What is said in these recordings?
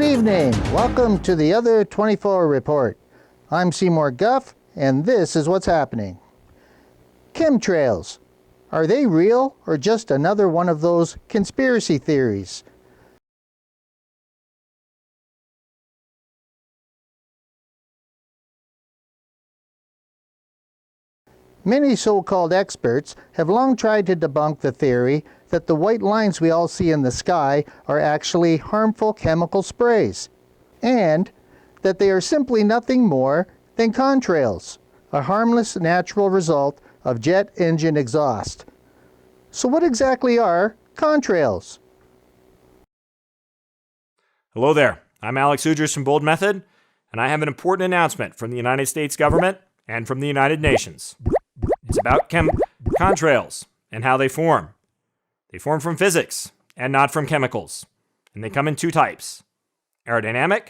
Good evening. Welcome to the Other 24 Report. I'm Seymour Guff, and this is what's happening. Chemtrails. Are they real or just another one of those conspiracy theories? Many so-called experts have long tried to debunk the theory that the white lines we all see in the sky are actually harmful chemical sprays, and that they are simply nothing more than contrails, a harmless natural result of jet engine exhaust. So what exactly are contrails? Hello there, I'm Alex Udris from Bold Method, and I have an important announcement from the United States government and from the United Nations. It's about contrails and how they form. They form from physics and not from chemicals. And they come in two types, aerodynamic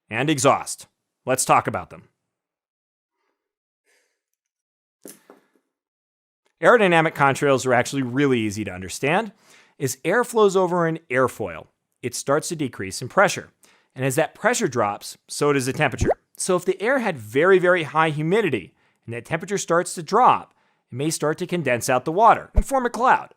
and exhaust. Let's talk about them. Aerodynamic contrails are actually really easy to understand. As air flows over an airfoil, it starts to decrease in pressure. And as that pressure drops, so does the temperature. So if the air had very, very high humidity and that temperature starts to drop, it may start to condense out the water and form a cloud.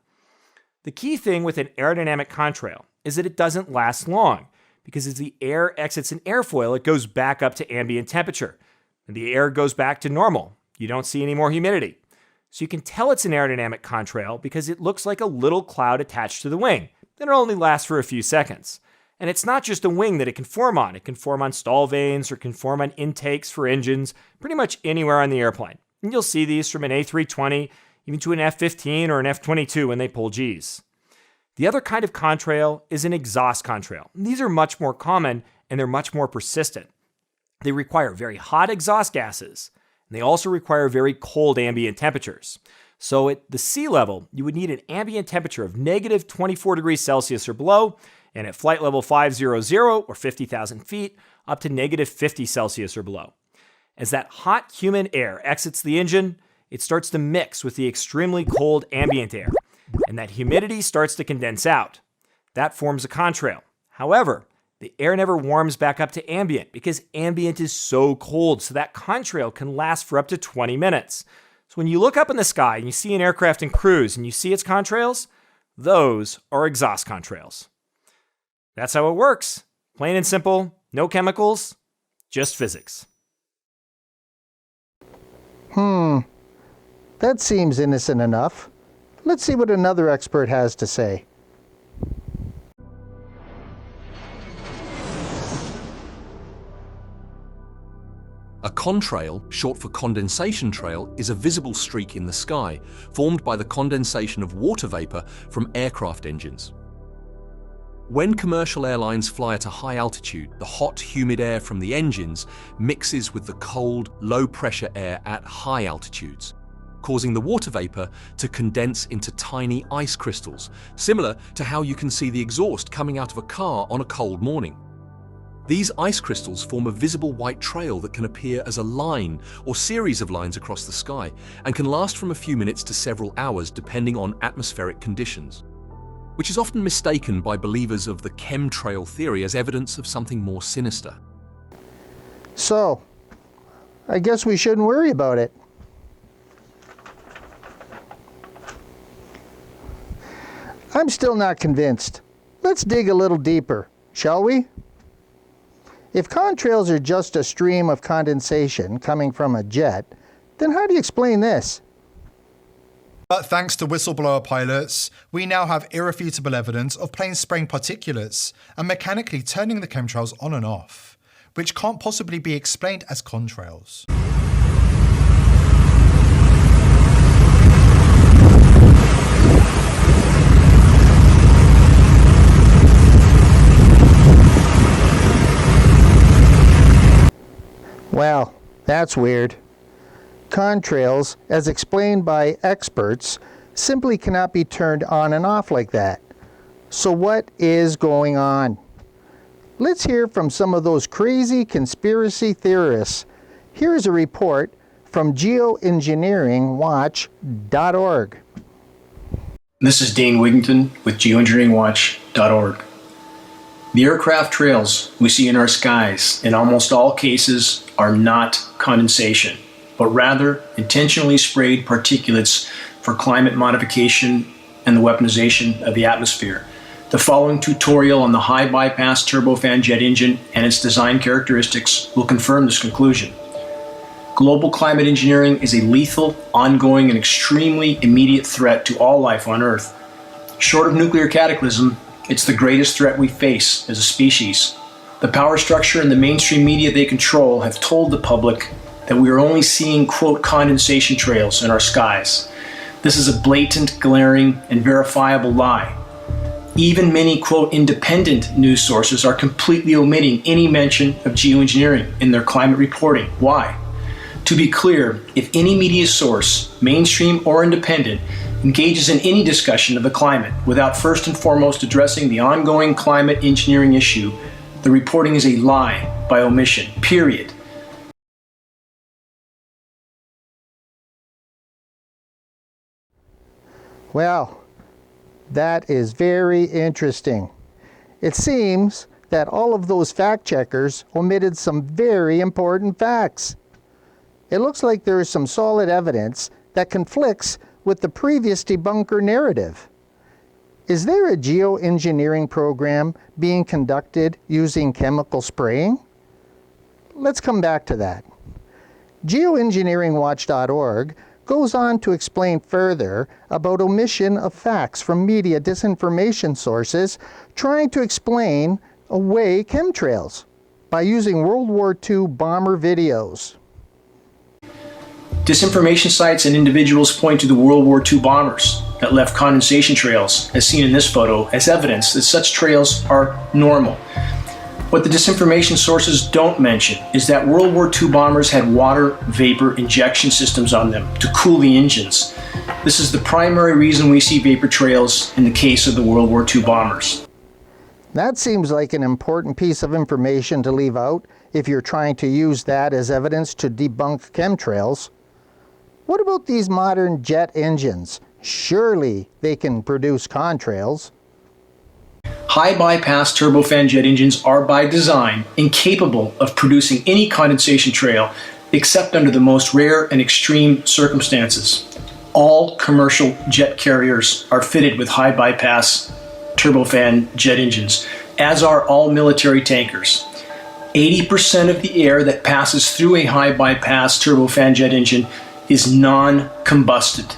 The key thing with an aerodynamic contrail is that it doesn't last long, because as the air exits an airfoil, it goes back up to ambient temperature, and the air goes back to normal. You don't see any more humidity. So you can tell it's an aerodynamic contrail because it looks like a little cloud attached to the wing, and it only lasts for a few seconds. And it's not just a wing that it can form on. It can form on stall vanes or can form on intakes for engines, pretty much anywhere on the airplane. And you'll see these from an A320, even to an F-15 or an F-22 when they pull Gs. The other kind of contrail is an exhaust contrail. These are much more common and they're much more persistent. They require very hot exhaust gases, and they also require very cold ambient temperatures. So at the sea level, you would need an ambient temperature of negative 24 degrees Celsius or below, and at flight level 500 or 50,000 feet, up to negative 50 Celsius or below. As that hot, humid air exits the engine, it starts to mix with the extremely cold ambient air, and that humidity starts to condense out. That forms a contrail. However, the air never warms back up to ambient because ambient is so cold, so that contrail can last for up to 20 minutes. So when you look up in the sky and you see an aircraft in cruise and you see its contrails, those are exhaust contrails. That's how it works. Plain and simple, no chemicals, just physics. That seems innocent enough. Let's see what another expert has to say. A contrail, short for condensation trail, is a visible streak in the sky, formed by the condensation of water vapor from aircraft engines. When commercial airlines fly at a high altitude, the hot, humid air from the engines mixes with the cold, low-pressure air at high altitudes, causing the water vapor to condense into tiny ice crystals, similar to how you can see the exhaust coming out of a car on a cold morning. These ice crystals form a visible white trail that can appear as a line or series of lines across the sky and can last from a few minutes to several hours depending on atmospheric conditions, which is often mistaken by believers of the chemtrail theory as evidence of something more sinister. So, I guess we shouldn't worry about it. I'm still not convinced. Let's dig a little deeper, shall we? If contrails are just a stream of condensation coming from a jet, then how do you explain this? But thanks to whistleblower pilots, we now have irrefutable evidence of planes spraying particulates and mechanically turning the chemtrails on and off, which can't possibly be explained as contrails. Well, that's weird. Contrails, as explained by experts, simply cannot be turned on and off like that. So what is going on? Let's hear from some of those crazy conspiracy theorists. Here's a report from geoengineeringwatch.org. This is Dane Wigington with geoengineeringwatch.org. The aircraft trails we see in our skies in almost all cases are not condensation, but rather intentionally sprayed particulates for climate modification and the weaponization of the atmosphere. The following tutorial on the high bypass turbofan jet engine and its design characteristics will confirm this conclusion. Global climate engineering is a lethal, ongoing, and extremely immediate threat to all life on Earth. Short of nuclear cataclysm, it's the greatest threat we face as a species. The power structure and the mainstream media they control have told the public that we are only seeing, quote, condensation trails in our skies. This is a blatant, glaring, and verifiable lie. Even many, quote, independent news sources are completely omitting any mention of geoengineering in their climate reporting. Why? To be clear, if any media source, mainstream or independent, engages in any discussion of the climate without first and foremost addressing the ongoing climate engineering issue, the reporting is a lie by omission, period. Well, that is very interesting. It seems that all of those fact checkers omitted some very important facts. It looks like there is some solid evidence that conflicts with the previous debunker narrative. Is there a geoengineering program being conducted using chemical spraying? Let's come back to that. Geoengineeringwatch.org goes on to explain further about omission of facts from media disinformation sources trying to explain away chemtrails by using World War II bomber videos. Disinformation sites and individuals point to the World War II bombers that left condensation trails, as seen in this photo, as evidence that such trails are normal. What the disinformation sources don't mention is that World War II bombers had water vapor injection systems on them to cool the engines. This is the primary reason we see vapor trails in the case of the World War II bombers. That seems like an important piece of information to leave out if you're trying to use that as evidence to debunk chemtrails. What about these modern jet engines? Surely they can produce contrails. High bypass turbofan jet engines are by design incapable of producing any condensation trail except under the most rare and extreme circumstances. All commercial jet carriers are fitted with high bypass turbofan jet engines, as are all military tankers. 80% of the air that passes through a high bypass turbofan jet engine is non-combusted.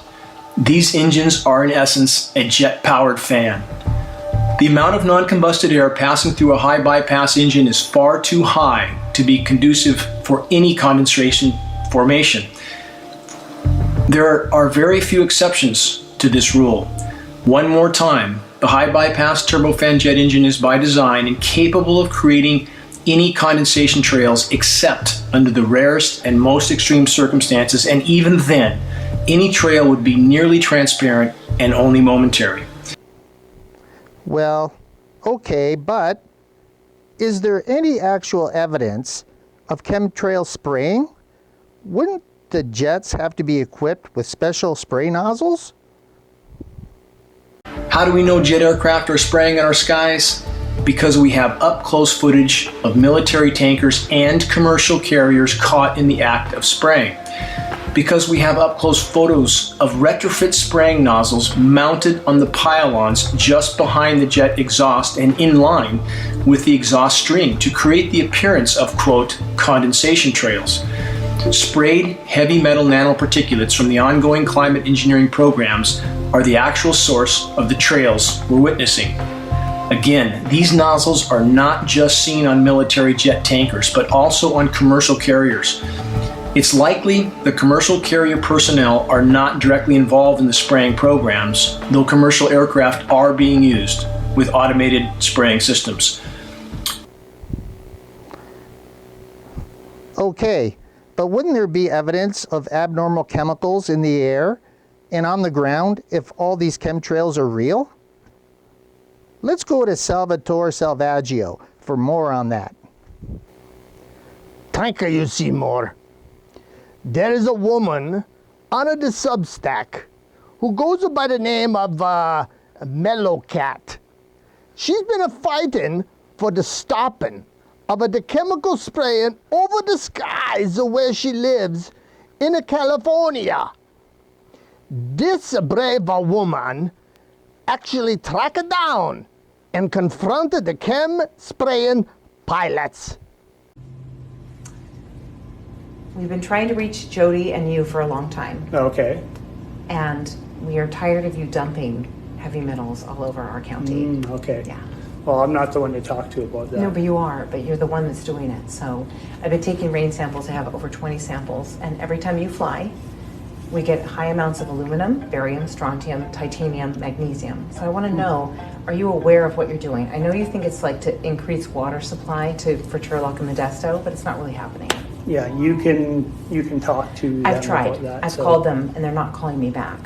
These engines are in essence a jet-powered fan. The amount of non-combusted air passing through a high bypass engine is far too high to be conducive for any condensation formation. There are very few exceptions to this rule. One more time, the high bypass turbofan jet engine is by design incapable of creating any condensation trails except under the rarest and most extreme circumstances, and even then, any trail would be nearly transparent and only momentary. Well, okay, but is there any actual evidence of chemtrail spraying? Wouldn't the jets have to be equipped with special spray nozzles? How do we know jet aircraft are spraying in our skies? Because we have up-close footage of military tankers and commercial carriers caught in the act of spraying. Because we have up-close photos of retrofit spraying nozzles mounted on the pylons just behind the jet exhaust and in line with the exhaust stream to create the appearance of, quote, condensation trails. Sprayed heavy metal nanoparticulates from the ongoing climate engineering programs are the actual source of the trails we're witnessing. Again, these nozzles are not just seen on military jet tankers, but also on commercial carriers. It's likely the commercial carrier personnel are not directly involved in the spraying programs, though commercial aircraft are being used with automated spraying systems. Okay, but wouldn't there be evidence of abnormal chemicals in the air and on the ground if all these chemtrails are real? Let's go to Salvatore Salvaggio for more on that. Thank you, Seymour. There is a woman on the Substack who goes by the name of Mellow Cat. She's been fighting for the stopping of the chemical spraying over the skies of where she lives in California. This brave woman actually tracked down and confronted the chem spraying pilots. We've been trying to reach Jody and you for a long time, Okay. and we are tired of you dumping heavy metals all over our county. Okay. Yeah. Well, I'm not the one to talk to about that. No, but you are, but you're the one that's doing it. So I've been taking rain samples. I have over 20 samples, and every time you fly, we get high amounts of aluminum, barium, strontium, titanium, magnesium. So I want to know, are you aware of what you're doing? I know you think it's like to increase water supply for Turlock and Modesto, but it's not really happening. Yeah, you can talk to them I've tried. about that. I've called them, and they're not calling me back.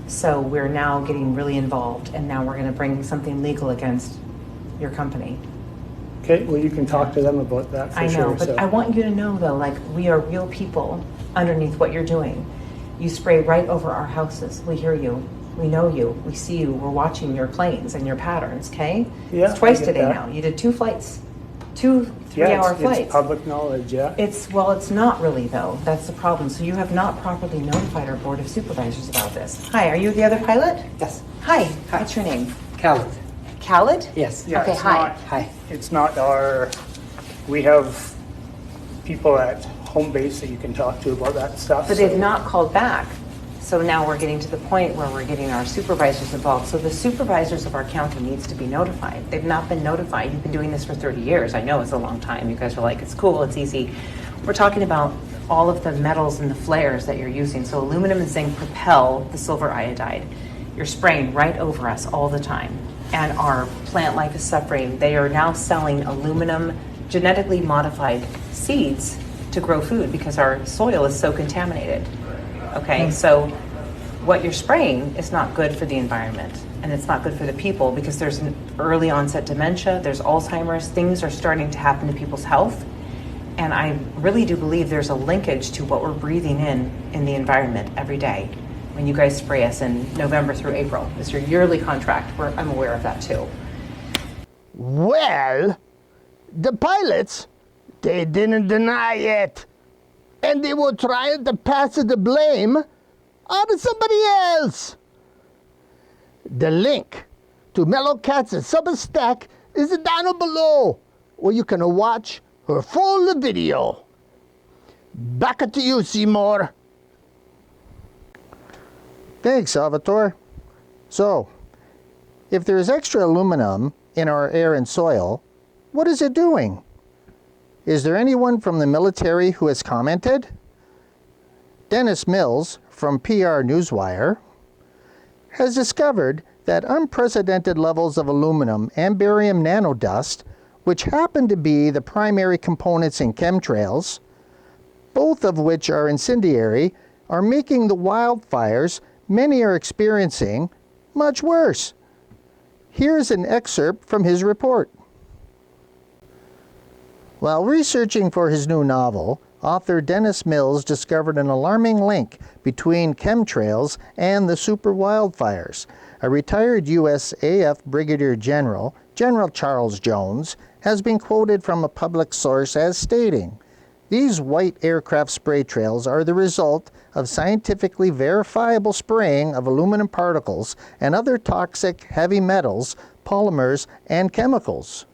So we're now getting really involved, and now we're going to bring something legal against your company. Okay, well, you can talk to them about that for I sure. know, but I want you to know though, like, we are real people underneath what you're doing. You spray right over our houses. We hear you. We know you. We see you. We're watching your planes and your patterns, okay? Yeah, It's twice I get today that. now. You did 2 flights. 2 yeah, 3-hour it's flights. public knowledge, yeah. It's not really though. That's the problem. So you have not properly notified our board of supervisors about this. Hi, are you the other pilot? Yes. Hi. What's your name? Khaled. Khaled? Yes. Yeah, Okay, it's hi. not- Hi. It's not we have people at home base that you can talk to about that stuff. But so- they've not called back. So now we're getting to the point where we're getting our supervisors involved. So the supervisors of our county needs to be notified. They've not been notified. You've been doing this for 30 years. I know it's a long time. You guys are like, it's cool, it's easy. We're talking about all of the metals and the flares that you're using. So aluminum and zinc propel the silver iodide. You're spraying right over us all the time. And our plant life is suffering. They are now selling aluminum genetically modified seeds to grow food because our soil is so contaminated. Okay, so what you're spraying is not good for the environment, and it's not good for the people because there's an early onset dementia, there's Alzheimer's, things are starting to happen to people's health. And I really do believe there's a linkage to what we're breathing in the environment every day when you guys spray us in November through April. It's your yearly contract. I'm aware of that too. Well, the pilots, they didn't deny it. And they were trying to pass the blame onto somebody else. The link to Mellow Cat's Substack is down below, where you can watch her full video. Back to you, Seymour. Thanks, Salvatore. So, if there is extra aluminum in our air and soil, what is it doing? Is there anyone from the military who has commented? Dennis Mills from PR Newswire has discovered that unprecedented levels of aluminum and barium nanodust, which happen to be the primary components in chemtrails, both of which are incendiary, are making the wildfires many are experiencing much worse. Here's an excerpt from his report. While researching for his new novel, author Dennis Mills discovered an alarming link between chemtrails and the super wildfires. A retired USAF Brigadier General, General Charles Jones, has been quoted from a public source as stating, "These white aircraft spray trails are the result of scientifically verifiable spraying of aluminum particles and other toxic heavy metals, polymers, and chemicals."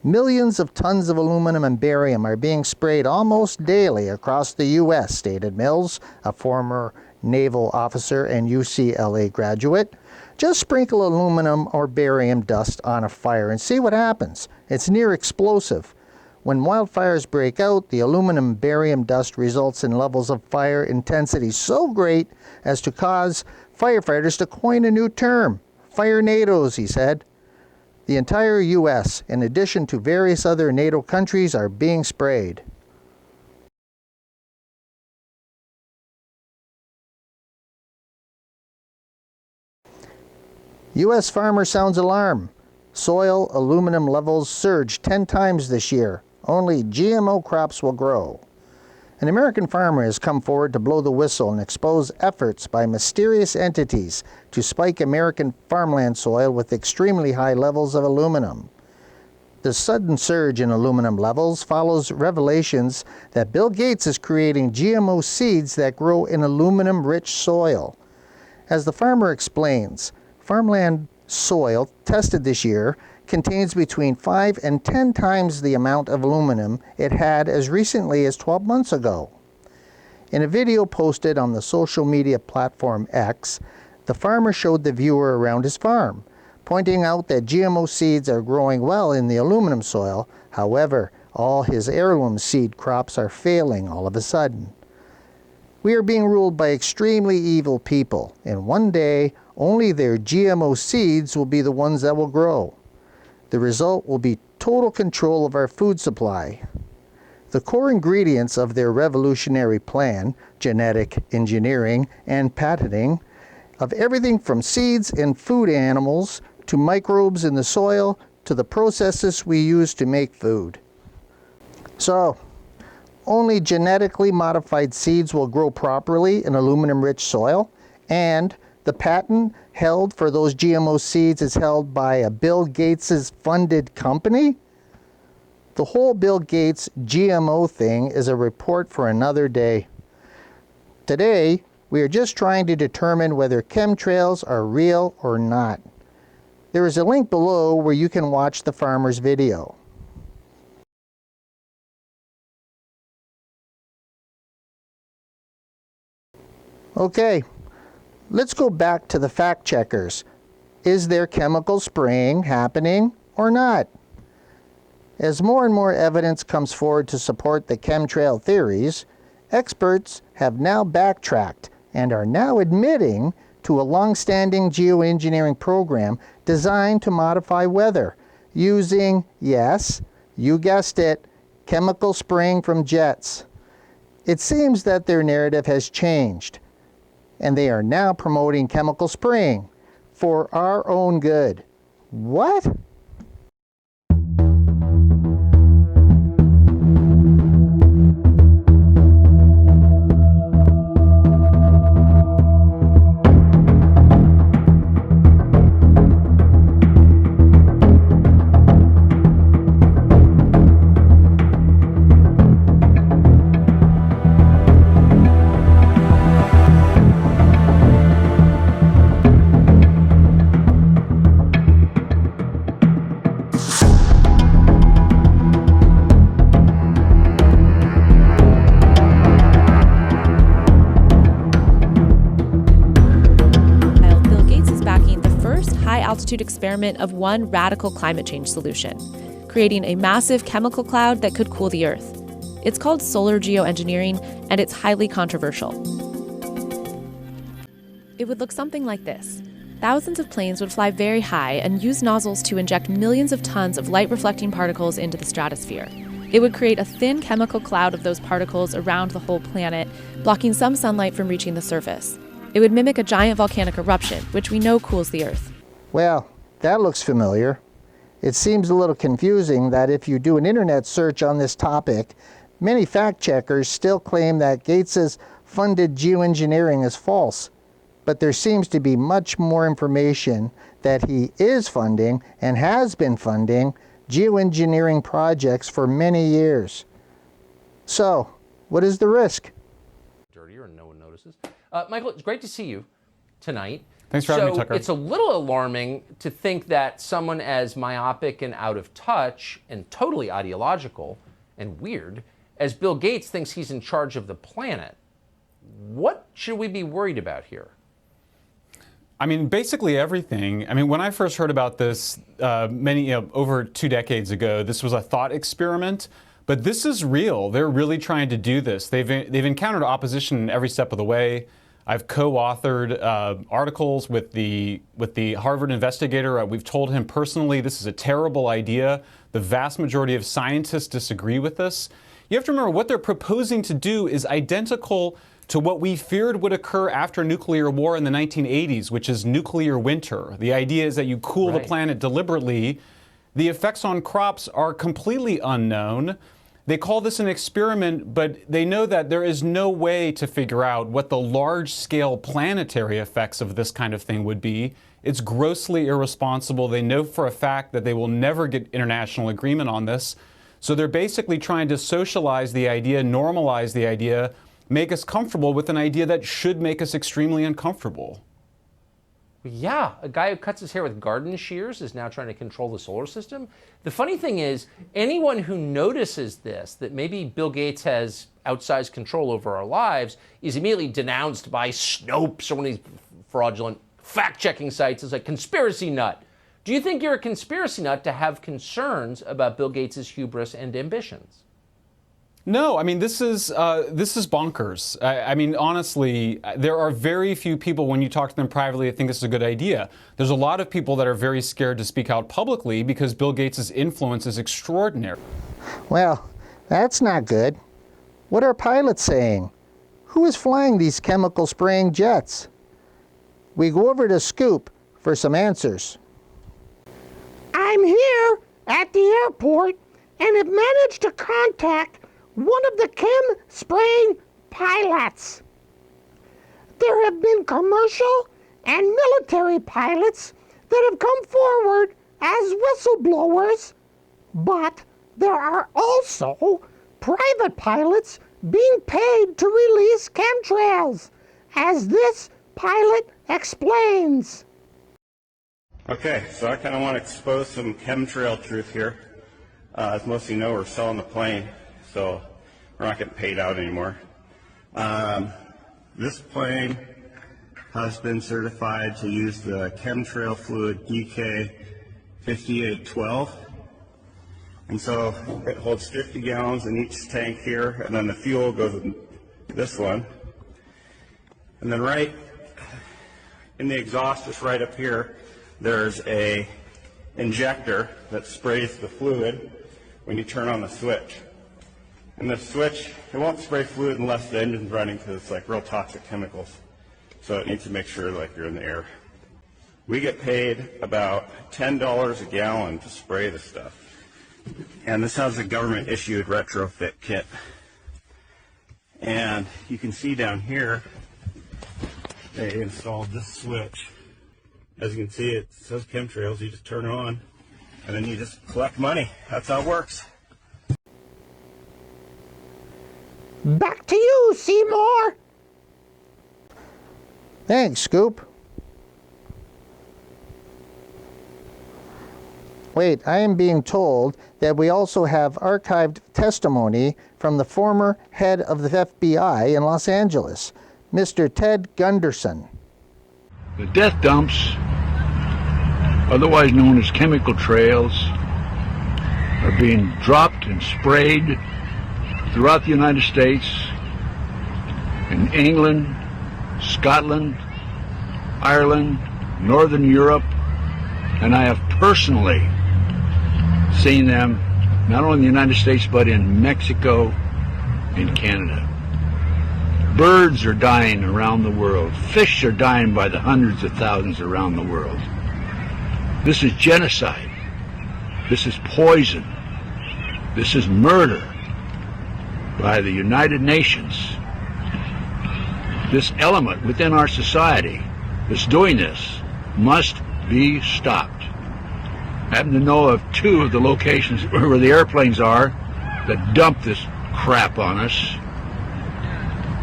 Millions of tons of aluminum and barium are being sprayed almost daily across the U.S., stated Mills, a former naval officer and UCLA graduate. Just sprinkle aluminum or barium dust on a fire and see what happens. It's near explosive. When wildfires break out, the aluminum barium dust results in levels of fire intensity so great as to cause firefighters to coin a new term, firenadoes, he said. The entire U.S., in addition to various other NATO countries, are being sprayed. U.S. farmer sounds alarm. Soil aluminum levels surged 10 times this year. Only GMO crops will grow. An American farmer has come forward to blow the whistle and expose efforts by mysterious entities to spike American farmland soil with extremely high levels of aluminum. The The sudden surge in aluminum levels follows revelations that Bill Gates is creating GMO seeds that grow in aluminum-rich soil. As the farmer explains, farmland soil tested this year contains between 5 and 10 times the amount of aluminum it had as recently as 12 months ago. In a video posted on the social media platform X, the farmer showed the viewer around his farm, pointing out that GMO seeds are growing well in the aluminum soil. However, all his heirloom seed crops are failing all of a sudden. We are being ruled by extremely evil people, and one day only their GMO seeds will be the ones that will grow. The result will be total control of our food supply. The core ingredients of their revolutionary plan, genetic engineering and patenting, of everything from seeds and food animals to microbes in the soil to the processes we use to make food. So, only genetically modified seeds will grow properly in aluminum-rich soil, and the patent held for those GMO seeds is held by a Bill Gates' funded company? The whole Bill Gates GMO thing is a report for another day. Today, we are just trying to determine whether chemtrails are real or not. There is a link below where you can watch the farmer's video. Okay, let's go back to the fact checkers. Is there chemical spraying happening or not? As more and more evidence comes forward to support the chemtrail theories, experts have now backtracked and are now admitting to a long-standing geoengineering program designed to modify weather using, yes, you guessed it, chemical spraying from jets. It seems that their narrative has changed, and they are now promoting chemical spraying for our own good. What? altitude experiment of one radical climate change solution, creating a massive chemical cloud that could cool the Earth. It's called solar geoengineering, and it's highly controversial. It would look something like this. Thousands of planes would fly very high and use nozzles to inject millions of tons of light-reflecting particles into the stratosphere. It would create a thin chemical cloud of those particles around the whole planet, blocking some sunlight from reaching the surface. It would mimic a giant volcanic eruption, which we know cools the Earth. Well, that looks familiar. It seems a little confusing that if you do an internet search on this topic, many fact checkers still claim that Gates's funded geoengineering is false. But there seems to be much more information that he is funding and has been funding geoengineering projects for many years. So, what is the risk? Dirtier and no one notices. Michael, it's great to see you tonight. Thanks for having me, Tucker. It's a little alarming to think that someone as myopic and out of touch and totally ideological and weird as Bill Gates thinks he's in charge of the planet. What should we be worried about here? I mean, basically everything. I mean, when I first heard about this over 2 decades ago, this was a thought experiment, but this is real. They're really trying to do this. They've encountered opposition every step of the way. I've co-authored articles with the Harvard investigator. We've told him personally this is a terrible idea. The vast majority of scientists disagree with this. You have to remember what they're proposing to do is identical to what we feared would occur after nuclear war in the 1980s, which is nuclear winter. The idea is that you cool the planet deliberately. The effects on crops are completely unknown. They call this an experiment, but they know that there is no way to figure out what the large-scale planetary effects of this kind of thing would be. It's grossly irresponsible. They know for a fact that they will never get international agreement on this. So they're basically trying to socialize the idea, normalize the idea, make us comfortable with an idea that should make us extremely uncomfortable. Yeah, a guy who cuts his hair with garden shears is now trying to control the solar system. The funny thing is, anyone who notices this, that maybe Bill Gates has outsized control over our lives, is immediately denounced by Snopes or one of these fraudulent fact-checking sites as a conspiracy nut. Do you think you're a conspiracy nut to have concerns about Bill Gates' hubris and ambitions? No, I mean, this is bonkers. I mean, honestly, there are very few people, when you talk to them privately, that think this is a good idea. There's a lot of people that are very scared to speak out publicly because Bill Gates' influence is extraordinary. Well, that's not good. What are pilots saying? Who is flying these chemical spraying jets? We go over to Scoop for some answers. I'm here at the airport and have managed to contact one of the chem spraying pilots. There have been commercial and military pilots that have come forward as whistleblowers, but there are also private pilots being paid to release chemtrails, as this pilot explains. Okay, so I kind of want to expose some chemtrail truth here. As most of you know, we're selling the plane, so we're not getting paid out anymore. This plane has been certified to use the chemtrail fluid DK 5812. And so it holds 50 gallons in each tank here, and then the fuel goes in this one. And then right in the exhaust, just right up here, there's a injector that sprays the fluid when you turn on the switch. And the switch, it won't spray fluid unless the engine's running because it's like real toxic chemicals. So it needs to make sure like you're in the air. We get paid about $10 a gallon to spray this stuff. And this has a government issued retrofit kit. And you can see down here, they installed this switch. As you can see, it says chemtrails. You just turn it on and then you just collect money. That's how it works. Back to you, Seymour. Thanks, Scoop. Wait, I am being told that we also have archived testimony from the former head of the FBI in Los Angeles, Mr. Ted Gunderson. The death dumps, otherwise known as chemical trails, are being dropped and sprayed throughout the United States, in England, Scotland, Ireland, Northern Europe, and I have personally seen them not only in the United States but in Mexico and Canada. Birds are dying around the world. Fish are dying by the hundreds of thousands around the world. This is genocide. This is poison. This is murder by the United Nations. This element within our society that's doing this must be stopped. I happen to know of two of the locations where the airplanes are that dump this crap on us.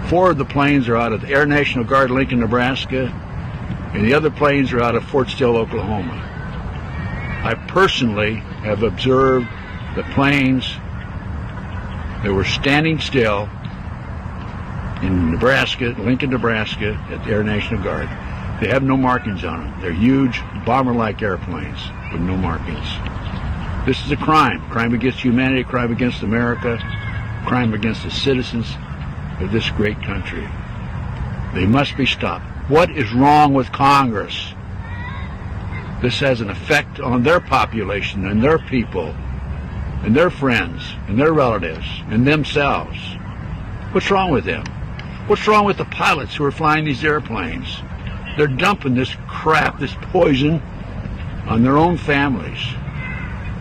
4 of the planes are out of the Air National Guard, Lincoln, Nebraska, and the other planes are out of Fort Still, Oklahoma. I personally have observed the planes that were standing still in Nebraska, Lincoln, Nebraska, at the Air National Guard. They have no markings on them. They're huge, bomber-like airplanes with no markings. This is a crime against humanity, a crime against America, a crime against the citizens of this great country. They must be stopped. What is wrong with Congress? This has an effect on their population and their people and their friends and their relatives and themselves. What's wrong with them? What's wrong with the pilots who are flying these airplanes? They're dumping this crap, this poison, on their own families.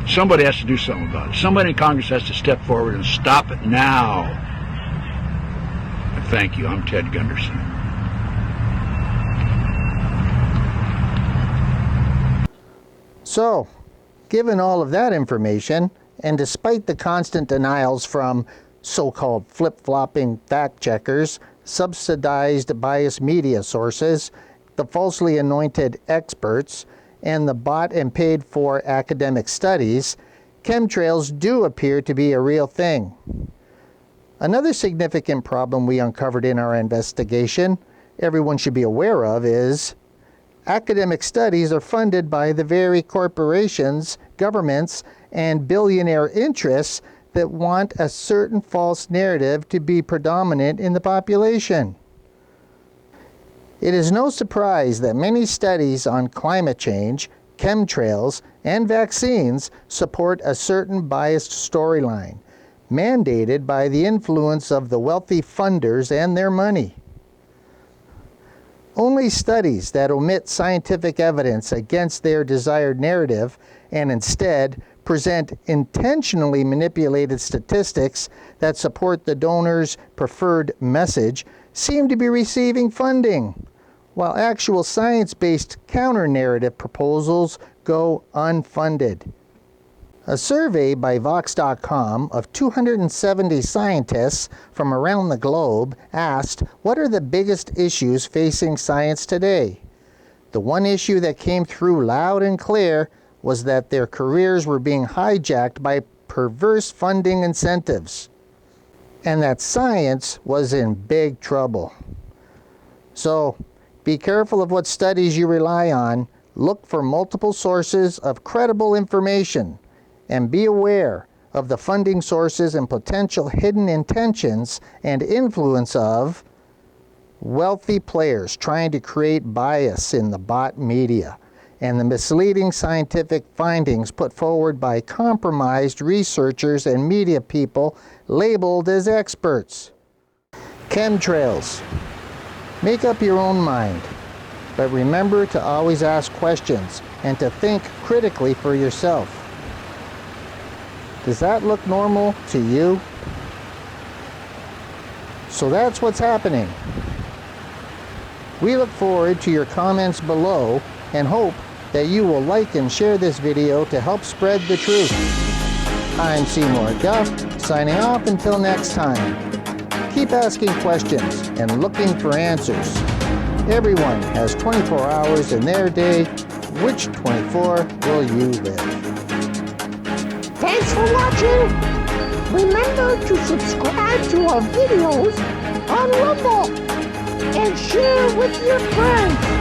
Somebody has to do something about it. Somebody in Congress has to step forward and stop it now. And thank you. I'm Ted Gunderson. So, given all of that information, and despite the constant denials from so-called flip-flopping fact-checkers, subsidized biased media sources, the falsely anointed experts, and the bought and paid for academic studies, chemtrails do appear to be a real thing. Another significant problem we uncovered in our investigation, everyone should be aware of, is academic studies are funded by the very corporations, governments, and billionaire interests that want a certain false narrative to be predominant in the population. It is no surprise that many studies on climate change, chemtrails, and vaccines support a certain biased storyline, mandated by the influence of the wealthy funders and their money. Only studies that omit scientific evidence against their desired narrative and instead present intentionally manipulated statistics that support the donor's preferred message seem to be receiving funding, while actual science-based counter-narrative proposals go unfunded. A survey by Vox.com of 270 scientists from around the globe asked, what are the biggest issues facing science today? The one issue that came through loud and clear was that their careers were being hijacked by perverse funding incentives, and that science was in big trouble. So, be careful of what studies you rely on, look for multiple sources of credible information, and be aware of the funding sources and potential hidden intentions and influence of wealthy players trying to create bias in the bot media, and the misleading scientific findings put forward by compromised researchers and media people labeled as experts. Chemtrails. Make up your own mind, but remember to always ask questions and to think critically for yourself. Does that look normal to you? So that's what's happening. We look forward to your comments below and hope that you will like and share this video to help spread the truth. I'm Seymour Duff, signing off until next time. Keep asking questions and looking for answers. Everyone has 24 hours in their day. Which 24 will you live? Thanks for watching. Remember to subscribe to our videos on Rumble and share with your friends.